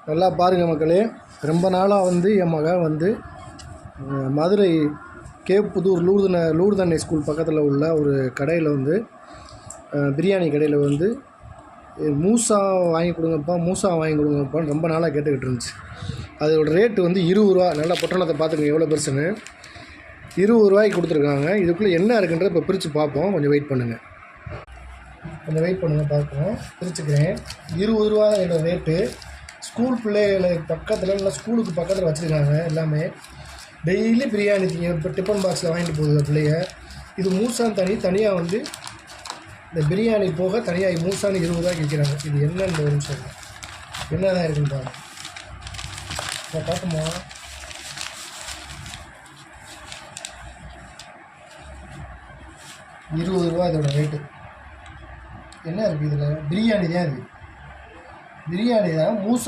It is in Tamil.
நல்லா பாருங்கள் மக்களே, ரொம்ப நாளாக வந்து என் மகன் வந்து மதுரை கேப்புதூர் லூர்தண்ணை ஸ்கூல் பக்கத்தில் உள்ள ஒரு கடையில் வந்து பிரியாணி கடையில் வந்து மூசா வாங்கி கொடுங்கப்பான்னு ரொம்ப நாளாக கேட்டுக்கிட்டு இருந்துச்சு. அதோட ரேட்டு வந்து 20 ரூபா. நல்லா பொட்டணத்தை பார்த்துக்கங்க எவ்வளோ பெருசுன்னு. 20 ரூபாய்க்கு கொடுத்துருக்காங்க. இதுக்குள்ளே என்ன இருக்குன்றத இப்போ பிரித்து பார்ப்போம். கொஞ்சம் வெயிட் பண்ணுங்கள், பார்ப்போம். பிரிச்சுக்கிறேன். 20 ரூபா என்னோட ரேட்டு. ஸ்கூல் பிள்ளைகளை பக்கத்தில் இல்லை, ஸ்கூலுக்கு பக்கத்தில் வச்சுருக்காங்க. எல்லாமே டெய்லி பிரியாணி இப்போ டிஃபன் பாக்ஸில் வாங்கிட்டு போகுது பிள்ளைய. இது மூசான்னு தனியாக வந்து இந்த பிரியாணி போக தனியாக மூசான்னு 20 ரூபாய்க்கு விற்கிறாங்க. இது என்னென்ன ஒரு நிமிஷம் என்ன தான் இருக்குன்னு பாருங்க. பார்ப்போமா? ₹20 இதோட ரேட்டு. என்ன இருக்குது இதில்? பிரியாணி தான். இது பிரியாணி தான். மூசா